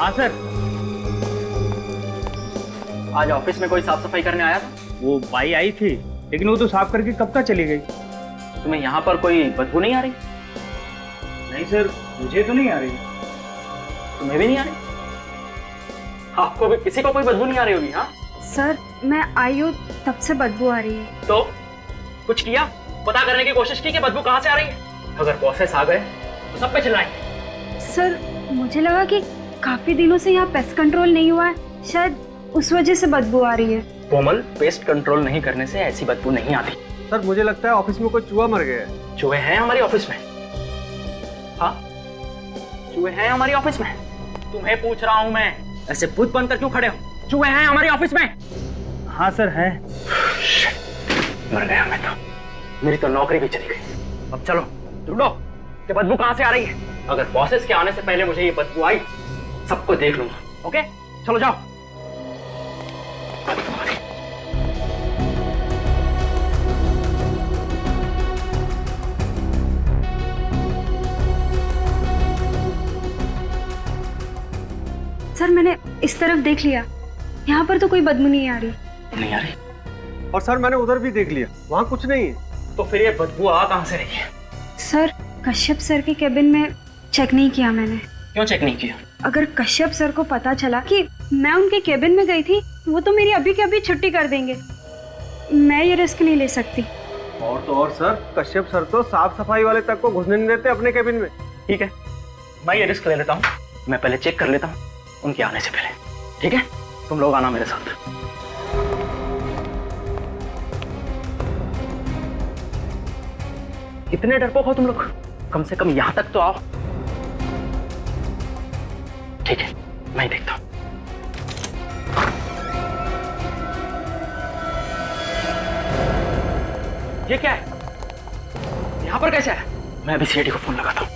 हाँ सर। आज ऑफिस में कोई साफ सफाई करने आया था? वो बाई आई थी, लेकिन वो तो साफ करके कब का चली गई। तुम्हें यहाँ पर कोई बदबू नहीं आ रही? नहीं सर, मुझे तो नहीं आ रही। तुम्हें भी नहीं आ रही? आपको भी किसी को कोई बदबू नहीं आ रही होगी? हाँ सर, मैं आई हूँ तब से बदबू आ रही है। तो कुछ किया, पता करने की कोशिश की कि बदबू कहाँ से आ रही है? अगर बॉसेस आ गए तो सब पे चिल्लाएंगे। सर, मुझे लगा कि काफी दिनों से यहाँ पेस्ट कंट्रोल नहीं हुआ है, शायद उस वजह से बदबू आ रही है। कोमल, पेस्ट कंट्रोल नहीं करने से ऐसी बदबू नहीं आती। सर, मुझे लगता है ऑफिस में कोई चूहा मर गया है। चूहे हैं हमारी ऑफिस में? हाँ, चूहे हैं हमारी ऑफिस में। तुम्हें पूछ रहा हूँ मैं, ऐसे भूत बनकर क्यों खड़े हो? चूहे हैं हमारी ऑफिस में? हाँ सर है। मर गया मैं तो, मेरी तो नौकरी भी चली गई। अब चलो ढूंढो कि बदबू कहाँ से आ रही है। अगर बॉसेस के आने से पहले मुझे ये बदबू आई, सबको देख लूंगा। ओके, चलो जाओ। बदबू आ रही। सर, मैंने इस तरफ देख लिया, यहाँ पर तो कोई बदबू नहीं आ रही। नहीं आ रही? और सर, मैंने उधर भी देख लिया, वहाँ कुछ नहीं है। तो फिर ये बदबू आ कहाँ से रही है? सर, कश्यप सर के केबिन में चेक नहीं किया मैंने। क्यों चेक नहीं किया? अगर कश्यप सर को पता चला कि मैं उनके केबिन में गई थी, वो तो मेरी अभी के अभी छुट्टी कर देंगे। मैं ये रिस्क नहीं ले सकती। और तो और सर, कश्यप सर तो साफ सफाई वाले तक को घुसने नहीं देते अपने केबिन में। ठीक है, मैं ये रिस्क ले लेता हूँ। मैं पहले चेक कर लेता हूँ उनके आने से पहले। ठीक है, तुम लोग आना मेरे साथ। कितने डरपोक हो तुम लोग? कम से कम यहां तक तो आओ। ठीक है, मैं देखता हूं। ये क्या है? यहां पर कैसे है? मैं अभी सीआईडी को फोन लगाता हूं।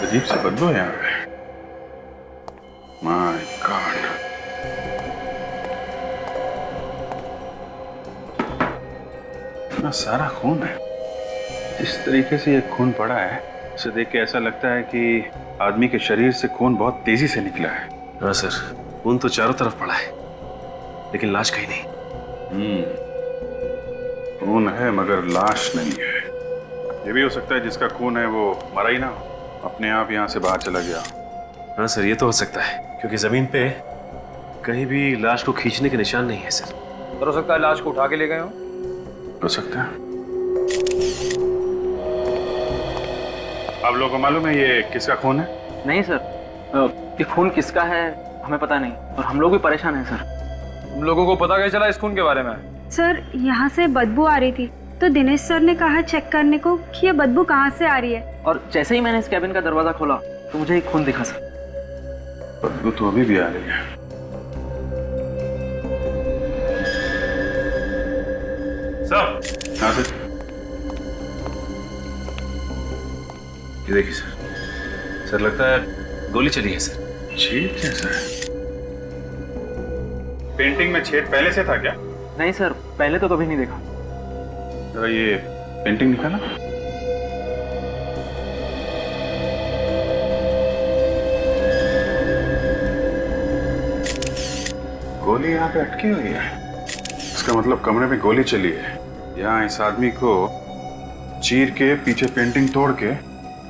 अजीब सी बदबू है यहाँ पे। My God. इतना सारा खून है। जिस तरीके से ये खून पड़ा है, इसे देख के ऐसा लगता है कि आदमी के शरीर से खून बहुत तेजी से निकला है। हाँ सर, खून तो चारों तरफ पड़ा है, लेकिन लाश कहीं नहीं। खून है मगर लाश नहीं है। ये भी हो सकता है जिसका खून है वो मरा ही ना हो, अपने आप यहाँ से बाहर चला गया। हाँ सर, ये तो हो सकता है, क्योंकि जमीन पे कहीं भी लाश को खींचने के निशान नहीं है सर। सर, हो सकता है लाश को उठा के ले गए हो सकता है। आप लोगों को मालूम है ये किसका खून है? नहीं सर, ये खून किसका है हमें पता नहीं, और हम लोग भी परेशान हैं सर। तुम लोगों को पता कैसे चला इस खून के बारे में? सर, यहाँ से बदबू आ रही थी, तो दिनेश सर ने कहा चेक करने को कि ये बदबू कहाँ से आ रही है। और जैसे ही मैंने इस कैबिन का दरवाजा खोला तो मुझे एक खून दिखा सर। बदबू तो अभी भी आ रही है। सर, हाँ सर। ये देखिए सर, सर लगता है गोली चली है सर। छेद कैसा है? पेंटिंग में छेद पहले से था क्या? नहीं सर, पहले तो कभी नहीं देखा। जरा ये पेंटिंग निकाला। गोली यहाँ पे अटकी हुई है। इसका मतलब कमरे में गोली चली है। यहाँ इस आदमी को चीर के पीछे पेंटिंग तोड़ के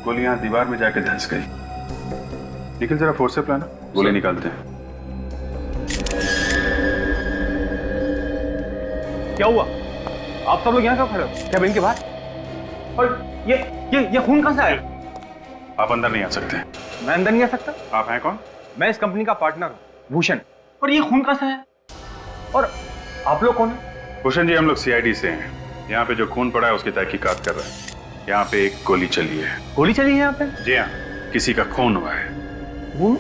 गोली यहाँ दीवार में जाके धंस गई। निकल जरा फोर्स से प्लान, गोली निकालते हैं। क्या हुआ? आप सब लोग यहाँ क्यों खड़े हो? कैबिन के बाहर? और ये खून कहाँ से आया? आप अंदर नहीं आ सकते। मैं अंदर नहीं आ सकता? आप हैं कौन? मैं इस कंपनी का पार्टनर हूँ, भूषण। और ये खून कहाँ से है? और आप लोग कौन है? भूषण जी, हम लोग सीआईडी से हैं। यहाँ पे जो खून पड़ा है उसकी तहकीकात कर रहे हैं। यहाँ पे एक गोली चली है। गोली चली है यहाँ पे? जी हाँ, किसी का खून हुआ है। खून?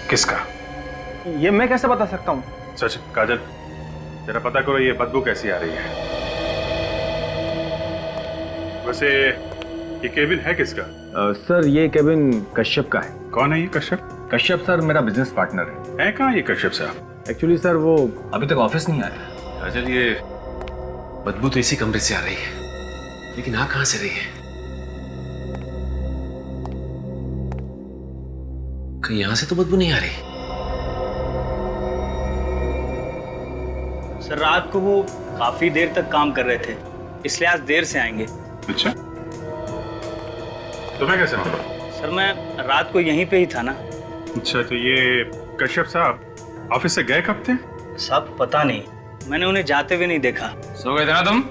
किसका? ये मैं कैसे बता सकता हूँ? सच काजल, जरा पता करो ये बदबू कैसी आ रही है। वैसे ये केबिन है किसका? सर, ये केबिन कश्यप का है। कौन है ये कश्यप? कश्यप सर मेरा बिजनेस पार्टनर है। कहाँ ये कश्यप साहब? एक्चुअली सर वो अभी तक ऑफिस नहीं आया। काजल, ये बदबू तो इसी कमरे से आ रही है, लेकिन आ कहां से रही है? कहीं यहां से तो बदबू नहीं आ रही। सर रात को वो काफी देर तक काम कर रहे थे, इसलिए आज देर से आएंगे। अच्छा, तुम्हें कैसे मालूम? सर मैं रात को यहीं पे ही था ना। अच्छा, तो ये कश्यप साहब ऑफिस से गए कब थे? साहब पता नहीं, मैंने उन्हें जाते हुए नहीं देखा। सो गए थे ना तुम?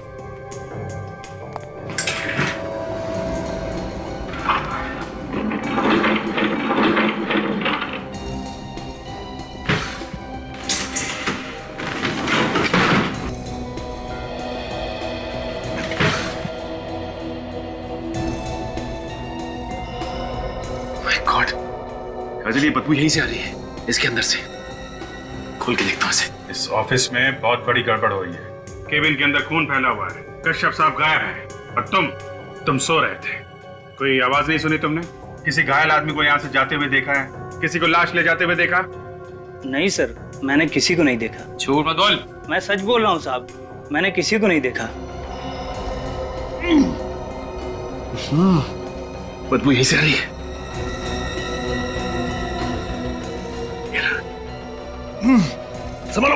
माय गॉड, काजल ये बदबू यहीं से आ रही है, इसके अंदर से। खोल के देखता हूं इसे। इस ऑफिस में बहुत बड़ी गड़बड़ हो रही है। केबिन के अंदर खून फैला हुआ है, कश्यप साहब गायब हैं और तुम सो रहे थे। कोई आवाज नहीं सुनी तुमने? किसी घायल आदमी को यहाँ से जाते हुए देखा है? किसी को लाश ले जाते हुए देखा? नहीं सर, मैंने किसी को नहीं देखा। झूठ मत बोल। मैं सच बोल रहा हूँ साहब, मैंने किसी को नहीं देखा। बदबू यहीं से आ रही है। संभालो।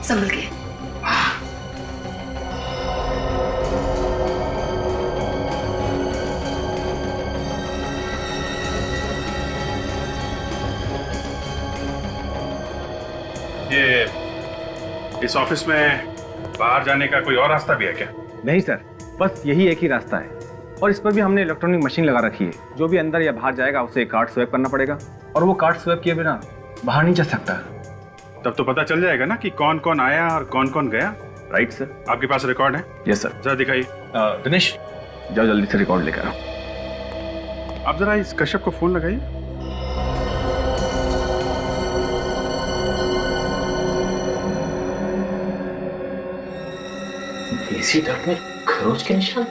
संभल के। ये इस ऑफिस में बाहर जाने का कोई और रास्ता भी है क्या? नहीं सर, बस यही एक ही रास्ता है, और इस पर भी हमने इलेक्ट्रॉनिक मशीन लगा रखी है। जो भी अंदर या बाहर जाएगा उसे कार्ड स्वैप करना पड़ेगा, और वो कार्ड स्वैप किए बिना बाहर नहीं जा सकता। तब तो पता चल जाएगा ना कि कौन कौन आया और कौन कौन गया। Right sir. आपके पास रिकॉर्ड है? Yes sir. जरा दिखाइए। दिनेश, जाओ जल्दी से रिकॉर्ड लेकर आओ। आप जरा इस कश्यप को फोन लगाइए। देसी डक में खरोच के निशान।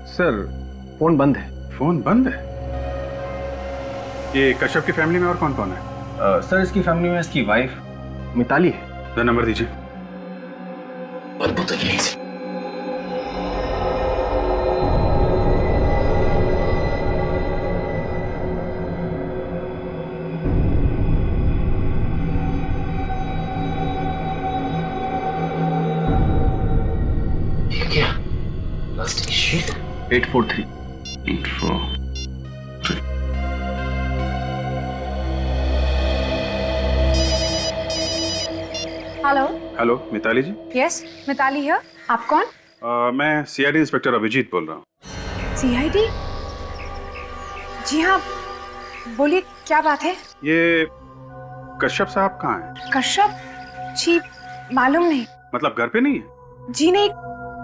सर फोन बंद है। फोन बंद है? ये कश्यप की फैमिली में और कौन कौन है? सर इसकी फैमिली में इसकी वाइफ मिताली है। जरा नंबर दीजिए। बदबू तो यहीं से। ये क्या? Plastic sheet. 843। 843। Hello. Hello Mitali ji. Yes, Mitali है। आप कौन? मैं सीआईडी इंस्पेक्टर अभिजीत बोल रहा हूँ। सीआईडी? जी हाँ, बोलिए क्या बात है? ये कश्यप साहब कहाँ हैं? कश्यप जी, मालूम नहीं। मतलब घर पे नहीं है? जी नहीं,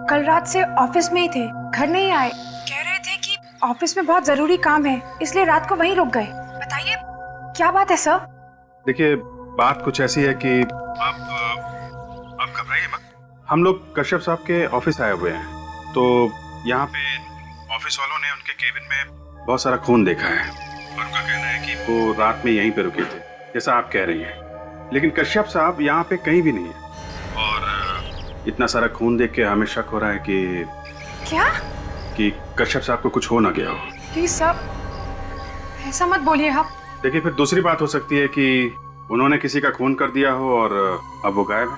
कल रात से ऑफिस में ही थे, घर नहीं आए। कह रहे थे कि ऑफिस में बहुत जरूरी काम है, इसलिए रात को वहीं रुक गए। बताइए क्या बात है सर? देखिए, बात कुछ ऐसी है कि आप घबराइए मत। हम लोग कश्यप साहब के ऑफिस आए हुए हैं, तो यहाँ पे ऑफिस वालों ने उनके केबिन में बहुत सारा खून देखा है, और उनका कहना है कि वो रात में यहीं पे रुके थे, जैसा आप कह रही हैं। लेकिन कश्यप साहब यहाँ पे कहीं भी नहीं है, और इतना सारा खून देख के हमें शक हो रहा है कि कश्यप साहब को कुछ हो ना गया हो। प्लीज सर, ऐसा मत बोलिए आप। देखिए, फिर दूसरी बात हो सकती है कि उन्होंने किसी का खून कर दिया हो और अब वो गायब है।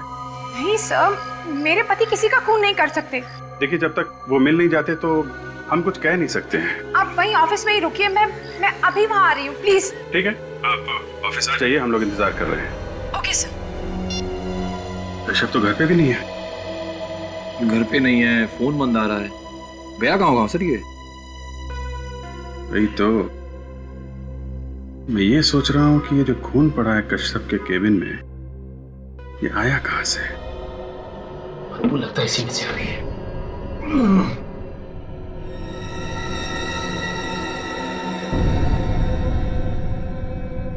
नहीं सर, मेरे पति किसी का खून नहीं कर सकते। देखिए, जब तक वो मिल नहीं जाते तो हम कुछ कह नहीं सकते हैं। आप वहीं ऑफिस में ही रुकिए, मैं अभी वहाँ आ रही हूँ, प्लीज। ठीक है, आप ऑफिस आ जाइए, हम लोग इंतजार कर रहे हैं। Okay sir. कश्यप तो घर पे भी नहीं है। घर पे नहीं है, फोन बंद आ रहा है। गया कहाँ होगा सर ये? वही तो मैं ये सोच रहा हूँ कि ये जो खून पड़ा है कश्यप के केबिन में, ये आया कहाँ से? बदबू लगता है इसी में से आ रही है।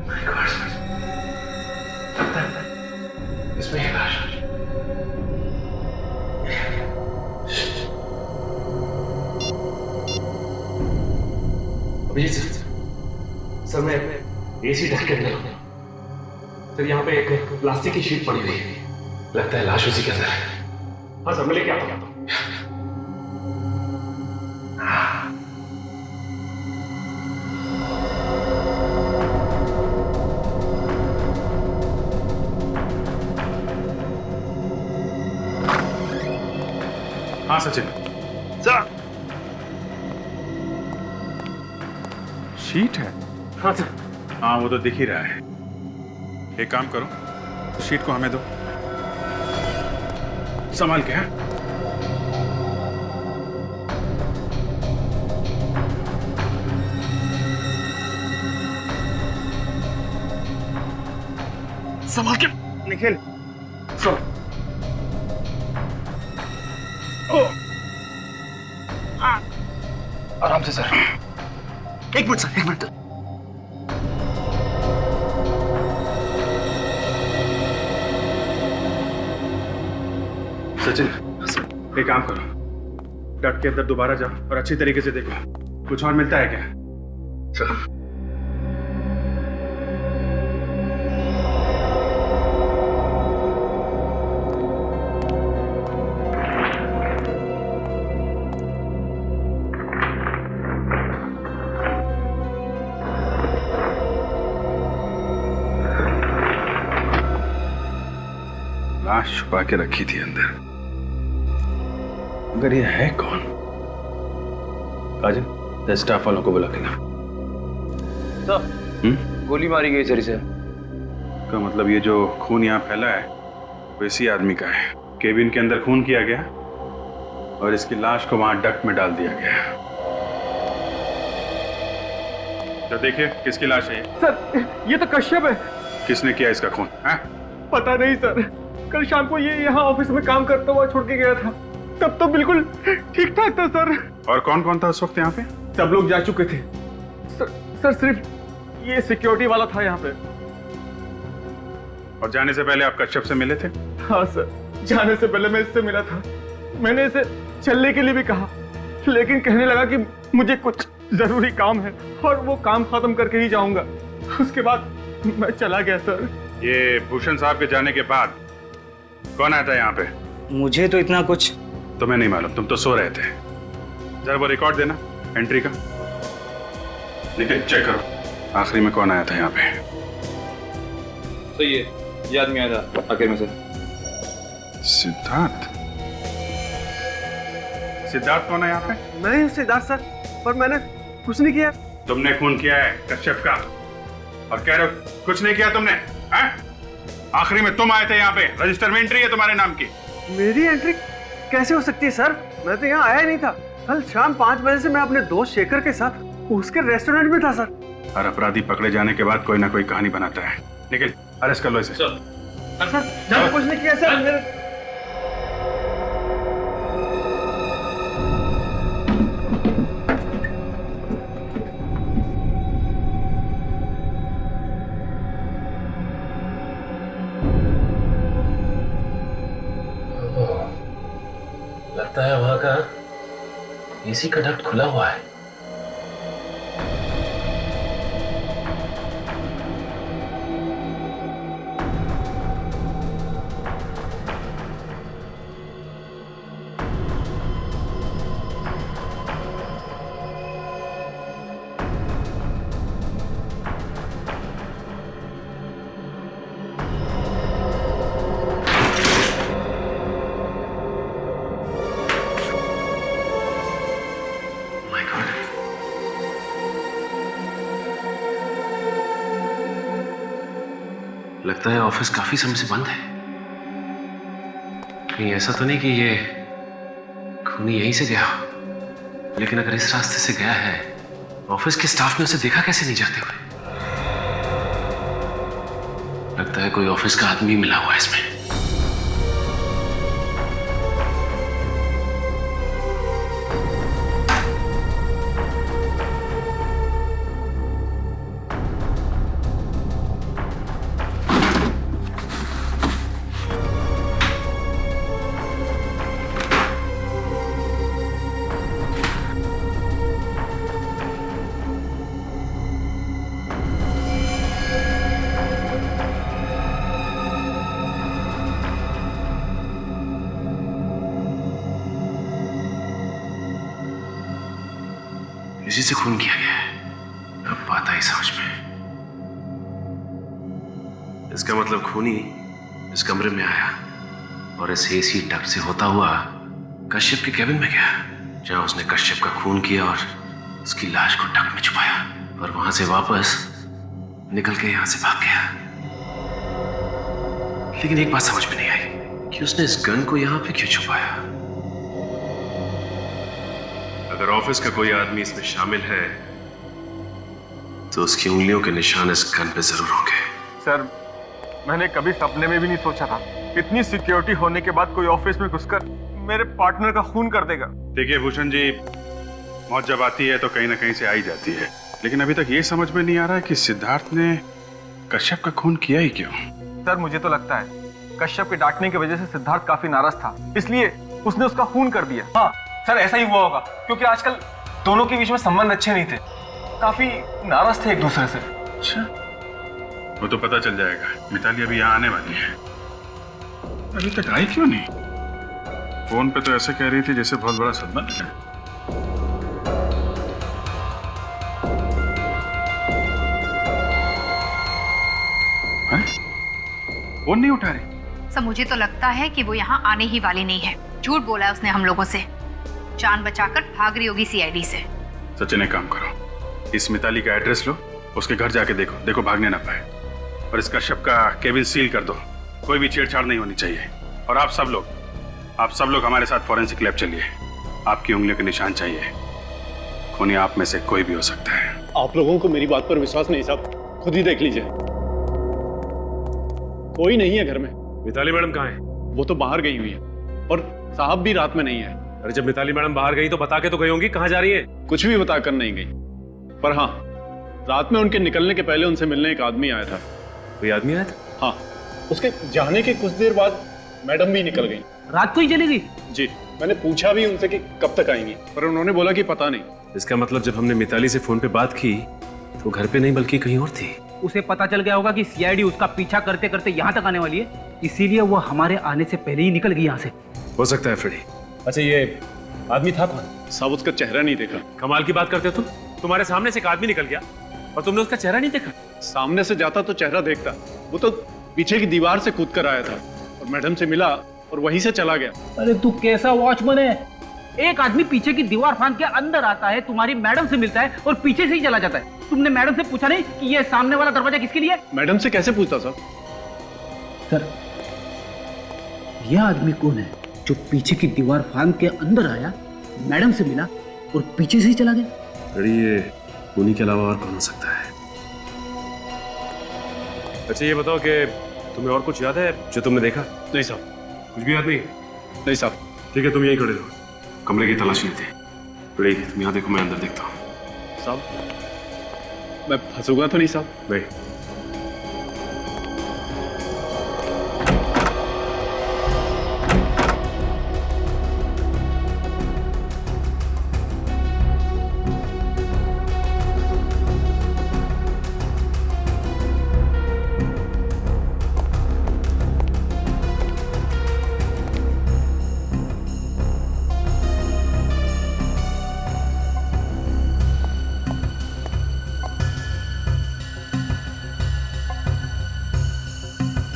My God. लगता है इसमें एक लाश है। अभिजीत सर मैं एसी डक के अंदर हूँ सर। यहाँ पे एक प्लास्टिक की शीट पड़ी हुई है, लगता है लाश उसी के अंदर है। हाँ सर मैं लेके आता हूँ। हाँ सचिन सर शीट है। हाँ सर। हाँ वो तो दिख ही रहा है। एक काम करो, शीट को हमें दो, संभाल के। हाँ संभाल के निखिल। सर। आराम से सर। एक मिनट सर, एक मिनट। सचिन एक काम करो, डट के अंदर दोबारा जाओ और अच्छी तरीके से देखो कुछ और मिलता है क्या। सर लाश छुपा के रखी थी अंदर, अगर ये है कौन? काजल स्टाफ वालों को बुला के ला। गोली मारी गई सर इसे। का मतलब ये जो खून यहाँ फैला है वो इसी आदमी का है। केबिन के अंदर खून किया गया और इसकी लाश को वहां डक्ट में डाल दिया गया। तो देखिए किसकी लाश है ये? सर ये तो कश्यप है। किसने किया इसका खून? हाँ? पता नहीं सर, कल शाम को ये यहाँ ऑफिस में काम करता हुआ छोड़ के गया था, तब तो बिल्कुल ठीक ठाक था सर। और कौन कौन था उस वक्त यहाँ पे? सब लोग जा चुके थे सर सिर्फ ये सिक्योरिटी वाला था यहाँ पे। और जाने से पहले आप कश्यप से मिले थे? हाँ सर, जाने से पहले मैं इससे मिला था। मैंने इसे चलने के लिए भी कहा, लेकिन कहने लगा कि मुझे कुछ जरूरी काम है और वो काम खत्म करके ही जाऊंगा। उसके बाद मैं चला गया सर। ये भूषण साहब के जाने के बाद कौन आया था यहाँ पे? मुझे तो इतना कुछ तुम्हें नहीं मालूम, तुम तो सो रहे थे। जरा वो रिकॉर्ड देना एंट्री का। लेकिन चेक करो आखिरी में कौन आया था यहाँ पे। सही है, ये आदमी आया था आखिर में से। सिद्धार्थ? सिद्धार्थ कौन है यहाँ पे? मैं हूँ सिद्धार्थ सर, पर मैंने कुछ नहीं किया। तुमने खून किया है कश्यप का और कह रहे हो कुछ नहीं किया तुमने? हैं? आखिरी में तुम आए थे यहाँ पे, रजिस्टर में एंट्री है तुम्हारे नाम की। मेरी एंट्री कैसे हो सकती है सर? मैं तो यहाँ आया ही नहीं था। कल शाम 5 बजे से मैं अपने दोस्त शेखर के साथ उसके रेस्टोरेंट में था सर। हर अपराधी पकड़े जाने के बाद कोई ना कोई कहानी बनाता है। निखिल अरेस्ट कर लो इसे। सर मैंने कुछ नहीं किया सर। मेरे लगता है वहां का एसी का डक्ट खुला हुआ है। लगता है ऑफिस काफी समय से बंद है। कहीं ऐसा तो नहीं कि ये खूनी यहीं से गया हो? लेकिन अगर इस रास्ते से गया है, ऑफिस के स्टाफ ने उसे देखा कैसे नहीं जाते हुए? लगता है कोई ऑफिस का आदमी मिला हुआ है इसमें। इसी से खून किया गया है। अब बात आई समझ में। इसका मतलब खूनी इस कमरे में आया और इस एसी डक्ट से होता हुआ कश्यप के केबिन में गया, जहां उसने कश्यप का खून किया और उसकी लाश को डक्ट में छुपाया और वहां से वापस निकल के यहां से भाग गया। लेकिन एक बात समझ में नहीं आई कि उसने इस गन को यहां पे क्यों छुपाया। अगर ऑफिस का कोई आदमी इसमें शामिल है तो उसकी उंगलियों के निशान इस गन पे जरूर होंगे। सर, मैंने कभी सपने में भी नहीं सोचा था इतनी सिक्योरिटी होने के बाद कोई ऑफिस में घुसकर मेरे पार्टनर का खून कर देगा। देखिए भूषण जी, मौत जब आती है तो कहीं ना कहीं से आई जाती है, लेकिन अभी तक ये समझ में नहीं आ रहा है कि सिद्धार्थ ने कश्यप का खून किया ही क्यों। सर, मुझे तो लगता है कश्यप के डांटने की वजह से सिद्धार्थ काफी नाराज था, इसलिए उसने उसका खून कर दिया। हाँ सर, ऐसा ही हुआ होगा, क्योंकि आजकल दोनों के बीच में संबंध अच्छे नहीं थे, काफी नाराज थे एक दूसरे से। अच्छा, वो तो पता चल जाएगा। मिताली अभी यहाँ आने वाली है, अभी तक आई क्यों नहीं? फोन पे तो ऐसे कह रही थी जैसे बहुत बड़ा संबंध है। फोन नहीं उठा रही। सर, मुझे तो लगता है कि वो यहाँ आने ही वाली नहीं है। झूठ बोला है उसने हम लोगों से, जान बचाकर भाग रही होगी सीआईडी से। सचिन, एक काम करो, इस मिताली का एड्रेस लो, उसके घर जाके देखो भागने ना पाए, और इस कश्यप का केबिन सील कर दो। कोई भी छेड़छाड़ नहीं होनी चाहिए। और आप सब लोग हमारे साथ फॉरेंसिक लैब चलिए। आपकी उंगलियों के निशान चाहिए। खूनी आप में से कोई भी हो सकता है। आप लोगों को मेरी बात पर विश्वास नहीं साहब, खुद ही देख लीजिए। कोई नहीं है घर में। मिताली मैडम कहाँ है? वो तो बाहर गई हुई है, और साहब भी रात में नहीं है। अरे जब मिताली मैडम बाहर गई तो बता के तो गई होंगी, कहाँ जा रही है? कुछ भी बताकर नहीं गई, पर हाँ, रात में उनके निकलने के पहले उनसे मिलने एक आदमी आया था। कोई आदमी आया था? हाँ, उसके जाने के कुछ देर बाद मैडम भी निकल गई। रात को ही चली गई? जी, मैंने पूछा भी उनसे कि कब तक आएंगी, पर उन्होंने बोला कि पता नहीं। इसका मतलब जब हमने मिताली से फोन पे बात की तो घर पे नहीं बल्कि कहीं और थी। उसे पता चल गया होगा कि सीआईडी उसका पीछा करते करते यहाँ तक आने वाली है, इसीलिए वो हमारे आने से पहले ही निकल गई यहाँ से। हो सकता है फ्रेडी। अच्छा, ये आदमी था कौन? साहब, उसका चेहरा नहीं देखा। कमाल की बात करते हो तुम। तुम्हारे सामने से एक आदमी निकल गया और तुमने उसका चेहरा नहीं देखा? सामने से जाता तो चेहरा देखता, वो तो पीछे की दीवार से कूद कर आया था और मैडम से मिला और वहीं से चला गया। अरे तू कैसा वॉचमैन है? एक आदमी पीछे की दीवार फांद के अंदर आता है, तुम्हारी मैडम से मिलता है और पीछे से ही चला जाता है। तुमने मैडम से पूछा नहीं कि ये सामने वाला दरवाजा किसके लिए है? मैडम से कैसे पूछता साहब? सर, यह आदमी कौन है जो पीछे की दीवार फांद के अंदर आया, मैडम से मिला और पीछे से ही चला गया? फ्रेडी, ये खूनी के अलावा और कौन हो सकता है? अच्छा, ये बताओ कि तुम्हें और कुछ याद है जो तुमने देखा? नहीं साहब। कुछ भी याद नहीं? नहीं साहब। ठीक है, तुम यहीं खड़े रहो, कमरे की तलाशी लेते हैं। फ्रेडी, तुम यहाँ देखो, मैं अंदर देखता हूँ। साहब, मैं फंसूंगा तो नहीं साहब? नहीं।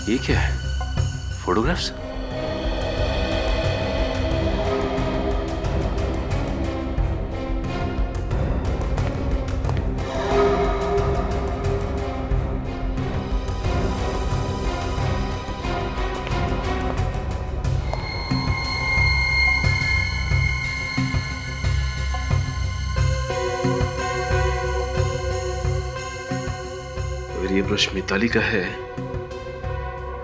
ये क्या है? फोटोग्राफ्स? अगर ये ब्रश मिताली का है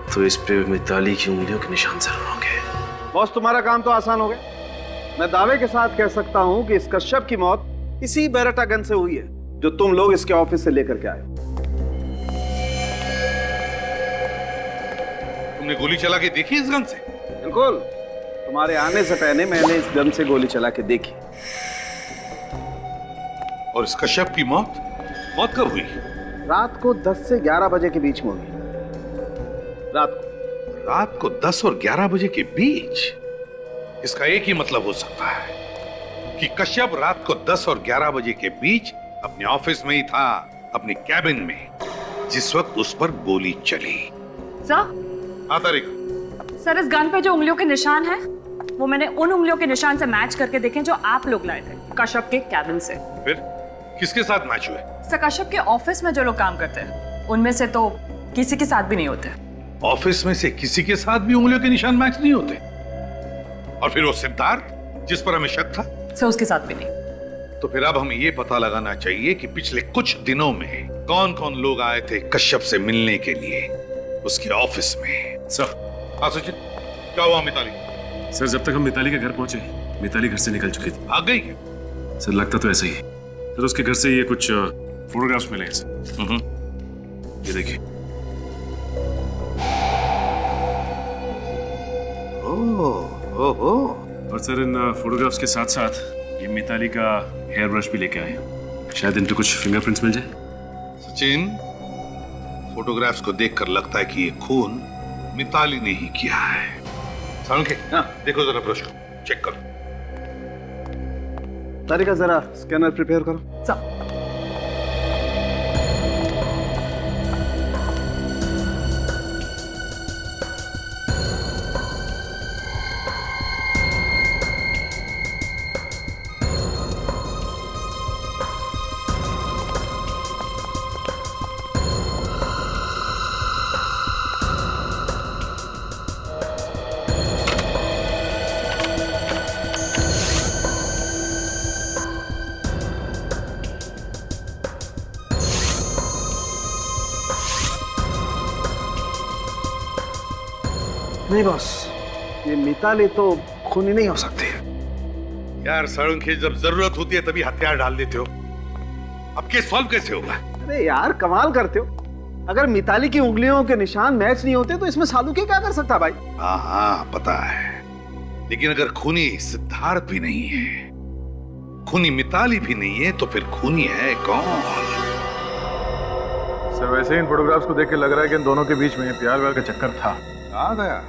तो इस पे मिताली की उंगलियों के निशान जरूर होंगे। बॉस, तुम्हारा काम तो आसान हो गया। मैं दावे के साथ कह सकता हूं कि इस कश्यप की मौत इसी बेरेटा गन से हुई है जो तुम लोग इसके ऑफिस से लेकर के आए। तुमने गोली चला के देखी इस गन से? बिल्कुल, तुम्हारे आने से पहले मैंने इस गन से गोली चला के देखी। और इस कश्यप की मौत कब हुई? रात को 10 से 11 बजे के बीच में हुई। रात को 10 और 11 बजे के बीच? इसका एक ही मतलब हो सकता है कि कश्यप रात को 10 और 11 बजे के बीच अपने ऑफिस में ही था, अपने कैबिन में, जिस वक्त उस पर गोली चली। सर? हाँ तारिक। सर, इस गन पे जो उंगलियों के निशान हैं, वो मैंने उन उंगलियों के निशान से मैच करके देखे जो आप लोग लाए थे कश्यप के कैबिन से। फिर किसके साथ मैच हुए? सर, कश्यप के ऑफिस में जो लोग काम करते हैं उनमें से तो किसी के साथ भी नहीं होते। ऑफिस में से किसी के साथ भी उंगलियों के निशान मैच नहीं होते? और फिर वो सिद्धार्थ जिस पर हमें शक था? सर, उसके साथ भी नहीं। तो फिर अब हमें ये पता लगाना चाहिए कि पिछले कुछ दिनों में कौन कौन लोग आए थे कश्यप से मिलने के लिए उसके ऑफिस में। सर। हाँ सचिन, क्या हुआ मिताली? सर, जब तक हम मिताली के घर पहुंचे, मिताली घर से निकल चुकी थी। भाग गई? सर, लगता तो ऐसा ही। सर, उसके घर से ये कुछ फोटोग्राफ्स मिले हैं सर। ये देखिए। और सर, इन फोटोग्राफ्स के साथ साथ ये मिताली का हेयर ब्रश भी लेके आए हैं। शायद इन पे कुछ फिंगरप्रिंट्स मिल जाए। सचिन, फोटोग्राफ्स को देखकर लगता है कि ये खून मिताली ने ही किया है। सालुंखे, देखो जरा ब्रश को, चेक करो। तारिका, जरा स्कैनर प्रिपेयर करो। नहीं बॉस, ये मिताली तो खूनी नहीं हो सकती। यार सालुंखे, जब जरूरत होती है तभी हथियार डाल देते हो। अब केस सॉल्व कैसे होगा? अरे यार, कमाल करते हो। अगर मिताली की उंगलियों के निशान मैच नहीं होते तो इसमें सालुंखे क्या कर सकता भाई? हाँ, पता है, लेकिन अगर खूनी सिद्धार्थ भी नहीं है, खूनी मिताली भी नहीं है, तो फिर खूनी है कौन? सर, वैसे इन फोटोग्राफ्स को देख के लग रहा है कि इन दोनों के बीच में प्यार व्यार का चक्कर था। आ गया।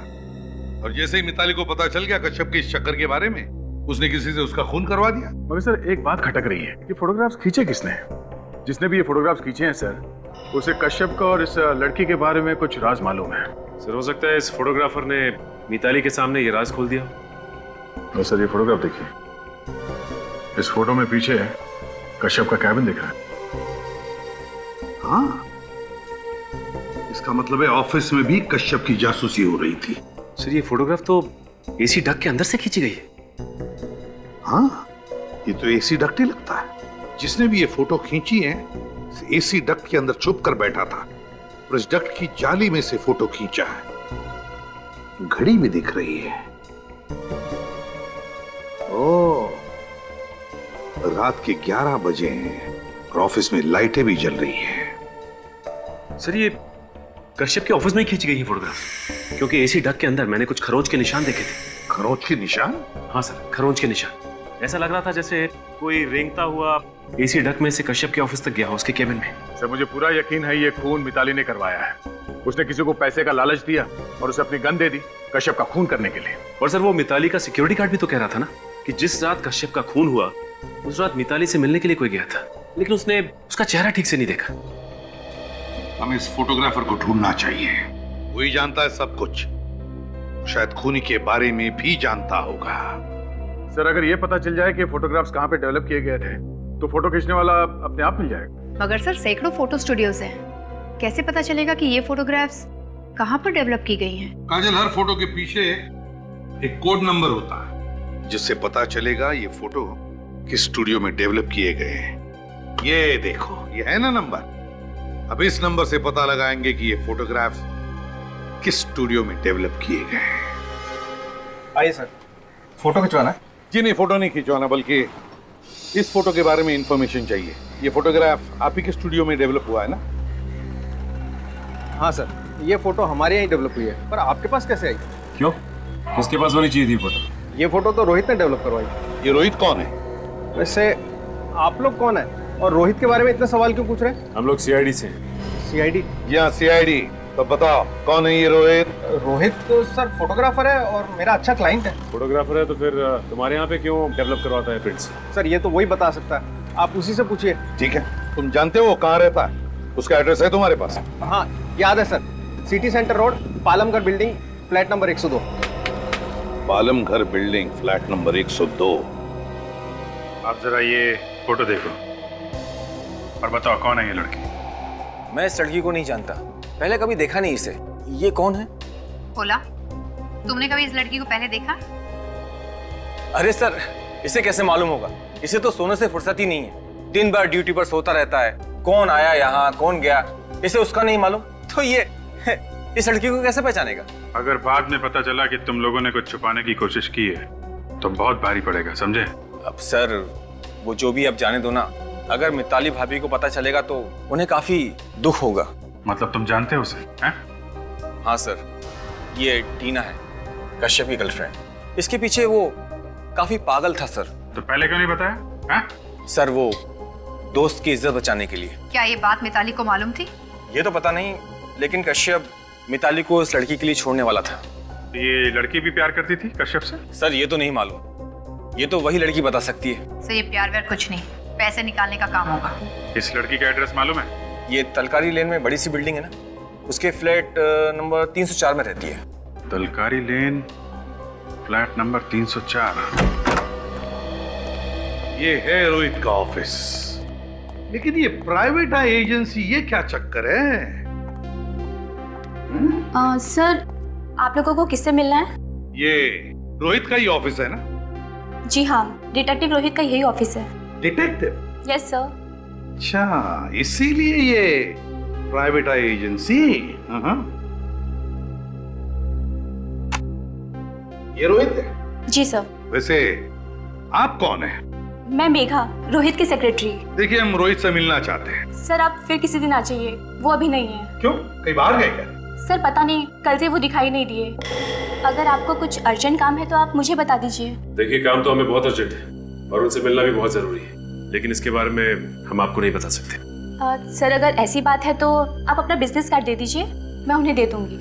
और जैसे ही मिताली को पता चल गया कश्यप के इस चक्कर के बारे में, उसने किसी से उसका खून करवा दिया। मगर सर, एक बात खटक रही है, ये फोटोग्राफ्स खींचे किसने? जिसने भी ये फोटोग्राफ्स खींचे हैं सर, उसे कश्यप का और इस लड़की के बारे में कुछ राज मालूम है। सर, हो सकता है इस फोटोग्राफर ने मिताली के सामने ये राज खोल दिया। तो सर, ये फोटोग्राफ देखिए। इस फोटो में पीछे कश्यप का कैबिन दिख रहा है। हाँ, इसका मतलब है ऑफिस में भी कश्यप की जासूसी हो रही थी। सर, ये फोटोग्राफ तो एसी डक के अंदर से खींची गई है। हाँ, ये तो एसी डक्ट ही लगता है। जिसने भी ये फोटो खींची है, एसी डक्ट के अंदर छुप कर बैठा था और इस डक्ट की जाली में से फोटो खींचा है। घड़ी भी दिख रही है। ओह, रात के 11 बजे हैं और ऑफिस में लाइटें भी जल रही हैं। सर, ये कश्यप के ऑफिस में ही खींची गई है फोटोग्राफ, क्योंकि एसी डक के अंदर मैंने कुछ खरोंच के निशान देखे थे। खरोंच के निशान? हाँ सर, खरोंच के निशान। ऐसा लग रहा था जैसे कोई रेंगता हुआ एसी डक में से कश्यप के ऑफिस तक गया, उसके केबिन में। सर, मुझे पूरा यकीन है ये खून मिताली ने करवाया है। उसने किसी को पैसे का लालच दिया और उसे अपनी गन दे दी कश्यप का खून करने के लिए। और सर, वो मिताली का सिक्योरिटी गार्ड भी तो कह रहा था ना कि जिस रात कश्यप का खून हुआ, उस रात मिताली से मिलने के लिए कोई गया था, लेकिन उसने उसका चेहरा ठीक से नहीं देखा। हमें इस फोटोग्राफर को ढूंढना चाहिए। वही जानता है सब कुछ। शायद खूनी के बारे में भी जानता होगा। सर, अगर ये पता चल जाए कि फोटोग्राफ्स कहाँ पे डेवलप किए गए थे, तो फोटो खींचने वाला अपने आप मिल जाएगा। मगर सर, सैकड़ों फोटो स्टूडियोज हैं, कैसे पता चलेगा कि ये फोटोग्राफ्स कहाँ पर डेवलप की गई हैं? काजल, हर फोटो के पीछे एक कोड नंबर होता है, जिससे पता चलेगा ये फोटो किस स्टूडियो में डेवलप किए गए हैं। ये देखो, ये है ना नंबर। अब इस नंबर से पता लगाएंगे कि ये फोटोग्राफ्स किस स्टूडियो में डेवलप किए गए हैं। आइए सर, फोटो खिंचवाना है? जी नहीं, फोटो नहीं खिंचवाना, बल्कि इस फोटो के बारे में इंफॉर्मेशन चाहिए। ये फोटोग्राफ आप ही के स्टूडियो में डेवलप हुआ है ना? हाँ सर, ये फोटो हमारे यहाँ डेवलप हुई है, पर आपके पास कैसे आई? क्यों? उसके पास होनी चाहिए थी फोटो। ये फोटो तो रोहित ने डेवलप करवाई। ये रोहित कौन है? वैसे आप लोग कौन है और रोहित के बारे में इतने सवाल क्यों पूछ रहे हैं? हम लोग सीआईडी से। सीआईडी? जी हाँ, सीआईडी। तो बताओ कौन है ये रोहित? रोहित तो सर फोटोग्राफर है और मेरा अच्छा क्लाइंट है। फोटोग्राफर है तो फिर तुम्हारे यहाँ पे क्यों डेवलप करवाता है प्रिंट्स? सर ये तो वही बता सकता है, आप उसी से पूछिए। ठीक है, तुम जानते हो वो कहाँ रहता है? उसका एड्रेस है तुम्हारे पास? हाँ याद है sir, city centre road, Palamgarh building, flat number 102। Palamgarh building, flat number 102। आप जरा ये फोटो देखो और बताओ कौन है ये लड़की? मैं इस लड़की को नहीं जानता, पहले कभी देखा नहीं इसे। ये कौन है? बोला, तुमने कभी इस लड़की को पहले देखा? अरे सर, इसे कैसे मालूम होगा? इसे तो सोने से फुर्सत ही नहीं है, दिन भर ड्यूटी पर सोता रहता है। कौन आया यहाँ, कौन गया, इसे उसका नहीं मालूम, तो ये इस लड़की को कैसे पहचानेगा? अगर बाद में पता चला कि तुम लोगों ने कुछ छुपाने की कोशिश की है तो बहुत भारी पड़ेगा, समझे? अब सर वो जो भी, अब जाने दो ना। अगर मिताली भाभी को पता चलेगा तो उन्हें काफी दुख होगा। मतलब तुम जानते हो उसे? हैं? हाँ सर, ये टीना है, कश्यप की गर्लफ्रेंड। इसके पीछे वो काफी पागल था सर। तो पहले क्यों नहीं बताया? हैं? सर वो दोस्त की इज्जत बचाने के लिए। क्या ये बात मिताली को मालूम थी? ये तो पता नहीं, लेकिन कश्यप मिताली को इस लड़की के लिए छोड़ने वाला था। ये लड़की भी प्यार करती थी कश्यप से? सर ये तो नहीं मालूम, ये तो वही लड़की बता सकती है। सर ये प्यार व्यार कुछ नहीं, पैसे निकालने का काम होगा। इस लड़की का एड्रेस मालूम है? ये तलकारी लेन में बड़ी सी बिल्डिंग है ना, उसके फ्लैट नंबर 304 में रहती है। तलकारी लेन, फ्लैट नंबर 304। ये है रोहित का ऑफिस। लेकिन ये प्राइवेट एजेंसी, ये क्या चक्कर है? सर आप लोगों को किससे मिलना है? ये रोहित का ही ऑफिस है ना? जी हाँ, डिटेक्टिव रोहित का यही ऑफिस है। डिटेक्टिव? Yes sir. अच्छा, इसीलिए ये प्राइवेट एजेंसी। ये रोहित है? जी सर। वैसे आप कौन है? मैं मेघा, रोहित की सेक्रेटरी। देखिए हम रोहित से मिलना चाहते हैं। सर आप फिर किसी दिन आ जाइए, वो अभी नहीं है। क्यों, कहीं बाहर गए क्या? सर पता नहीं, कल से वो दिखाई नहीं दिए। अगर आपको कुछ अर्जेंट काम है तो आप मुझे बता दीजिए। देखिए काम तो हमें बहुत अर्जेंट है और उनसे मिलना भी बहुत जरूरी है, लेकिन इसके बारे में हम आपको नहीं बता सकते। सर अगर ऐसी बात है तो आप अपना बिजनेस कार्ड दे दीजिए, मैं उन्हें दे दूंगी।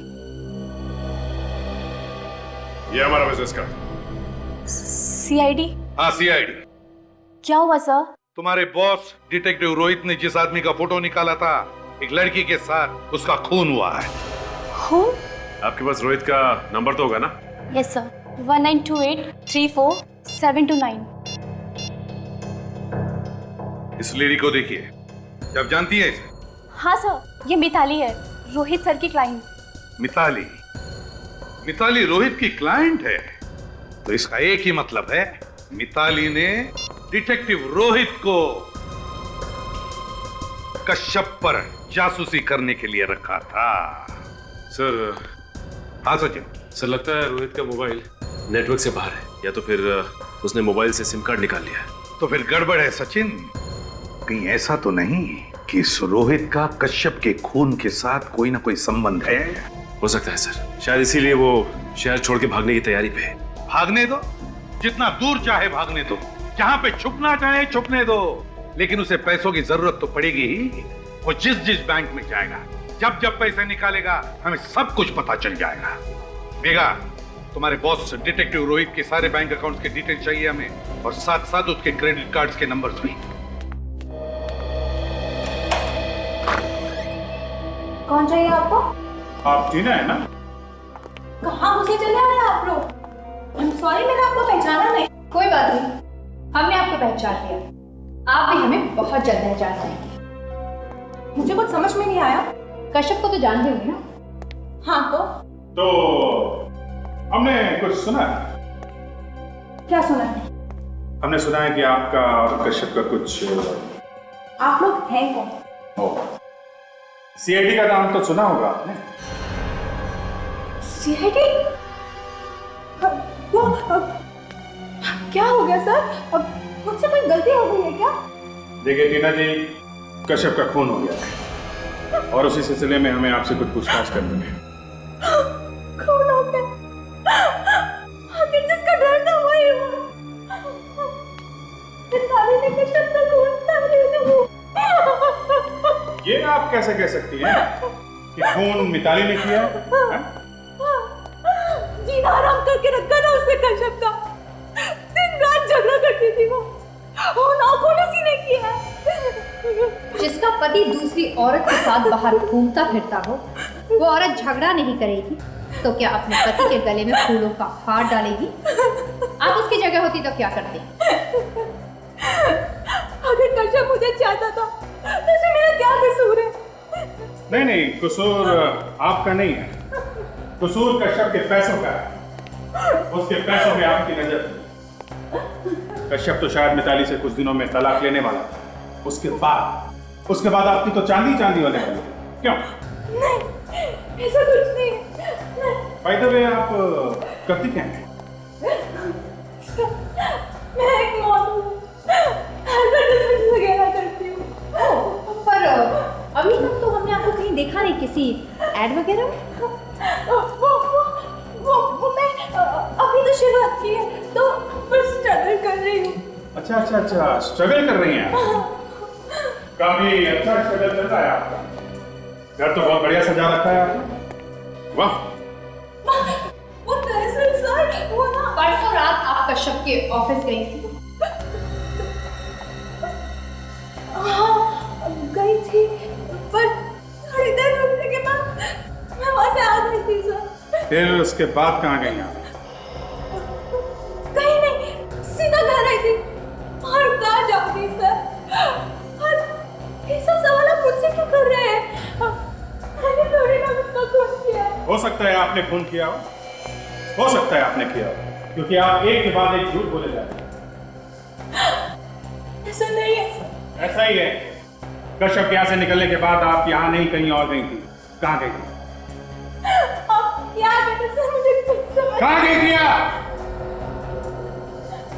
ये हमारा बिजनेस कार्ड। सीआईडी? हाँ सीआईडी। क्या हुआ सर? तुम्हारे बॉस डिटेक्टिव रोहित ने जिस आदमी का फोटो निकाला था एक लड़की के साथ, उसका खून हुआ है। खून? आपके पास रोहित का नंबर तो होगा ना? Yes sir, 1928347229। इस लेडी को देखिए, जब जानती है इसे? हाँ सर, ये मिताली है, रोहित सर की क्लाइंट। मिताली? मिताली रोहित की क्लाइंट है? तो इसका एक ही मतलब है, मिताली ने डिटेक्टिव रोहित को कश्यप पर जासूसी करने के लिए रखा था। सर। हाँ सचिन। सर लगता है रोहित का मोबाइल नेटवर्क से बाहर है, या तो फिर उसने मोबाइल से सिम कार्ड निकाल लिया है। तो फिर गड़बड़ है सचिन। कहीं ऐसा तो नहीं कि इस रोहित का कश्यप के खून के साथ कोई ना कोई संबंध है? हो सकता है सर, शायद इसीलिए वो शहर छोड़ के भागने की तैयारी पे है। भागने दो, जितना दूर चाहे भागने दो, जहां पे छुपना चाहे छुपने दो, लेकिन उसे पैसों की जरूरत तो पड़ेगी ही। वो जिस जिस बैंक में जाएगा, जब जब पैसे निकालेगा, हमें सब कुछ पता चल जाएगा। मेघा, तुम्हारे बॉस डिटेक्टिव रोहित के सारे बैंक अकाउंट्स के डिटेल चाहिए हमें, और साथ साथ उसके क्रेडिट कार्ड्स के नंबर्स भी। कौन चाहिए आपको? आप टीना है ना? कहाँ घुसे चले आए आप लोग? I'm sorry, मैंने आपको पहचाना नहीं। कोई बात नहीं, हमने आपको पहचान लिया, आप भी हमें बहुत जल्द पहचान पाएंगे। मुझे कुछ समझ में नहीं आया। कश्यप को तो जानते होंगे ना? हाँ तो हमने कुछ सुना है। क्या सुना है? हमने सुना है कि आपका और कश्यप का कुछ। आप लोग हैं कौन? सीआईडी का नाम तो सुना होगा आपने। सीआईडी? वो क्या हो गया सर? अब मुझसे कोई गलती हो गई है क्या? देखिए टीना जी, कश्यप का खून हो गया है और उसी सिलसिले में हमें आपसे कुछ पूछताछ करनी है। खून हो गया? आखिर जिसका डर था वही हुआ। मिताली ने कश्यप का खून था। ये आप कैसे कह सकती हैं? कि खून मिताली ने किया है? जीना हराम करके रखा ना उसने कश्यप का। दिन रात झगड़ा करती थी वो नाखून उसी ने किया है। जिसका पति दूसरी औरत के साथ बाहर घूमता फिरता हो, वो औरत झगड़ा नहीं करेगी तो क्या अपने पति के गले में फूलों का हार डालेगी? आप उसकी जगह होती तो क्या करती? अगर कश्यप मुझे चाहता था तो इसमें मेरा क्या कसूर है? नहीं नहीं, कसूर आपका नहीं है, कसूर कश्यप के पैसों का है। उसके पैसों में आपकी नजर थी। कश्यप तो शायद मिताली से कुछ दिनों में तलाक लेने वाला था। उसके बाद आपकी तो चांदी चांदी होने वाली है। क्यों? नहीं, ऐसा कुछ नहीं। बाय द वे, आप करती क्या हैं? मैं एक मॉडल हूँ, एडवर्टाइजमेंट वगैरह करती हूँ। पर अभी तक तो हमने आपको कहीं देखा नहीं किसी एड वगैरह में। वो मैं अभी तो शुरुआत की है तो बस स्ट्रगल कर रही हूँ। अच्छा, स्ट्रगल कर रही हैं आप। काफी अच्छा स्ट्रगल चल रहा है आपका। घर तो बहुत बढ़िया सजा रखा है आपने। वाह। वो दरअसल सर वो ना परसों रात आप कश्यप के ऑफिस गई थी। हाँ गई थी, पर थोड़ी देर रुकने के बाद मैं वहाँ से आ गई थी सर। फिर उसके बाद कहाँ गई आप? कहीं नहीं, सीधा घर आई थी। और कहाँ जाऊंगी सर? और ये सब सवाल आप मुझसे क्यों कर रहे हैं? मैंने थोड़ी ना उसका खून किया है। हो सकता है आपने खून किया हो सकता है आपने किया हो, क्योंकि आप एक के बाद एक झूठ बोले जा रहे हैं। ऐसा नहीं है सर। ऐसा ही है। कश्यप यहाँ से निकलने के बाद आप यहाँ नहीं, कहीं और गई थी। कहाँ गई थी? आप क्या कहते सर, मुझे कुछ समझ। कहाँ गई थी आप?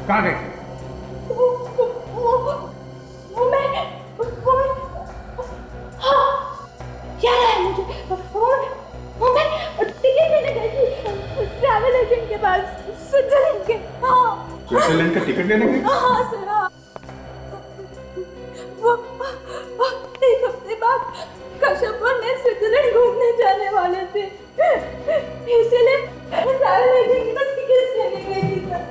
कहाँ गई थी? वो मैं हाँ याद आया मुझे। वो मैं टिकट लेने गई थी ट्रैवल एजेंट के पास, स्विट्जरलैंड के। हाँ स्विट्जरलैंड का टिकट लेने गई? हाँ सर। हाँ वो एक हफ्ते बाद कश्यप और मैं स्विट्जरलैंड घूमने जाने वाले थे, इसलिए ट्रैवल एजेंट के पास टिकट लेने गई थी सर।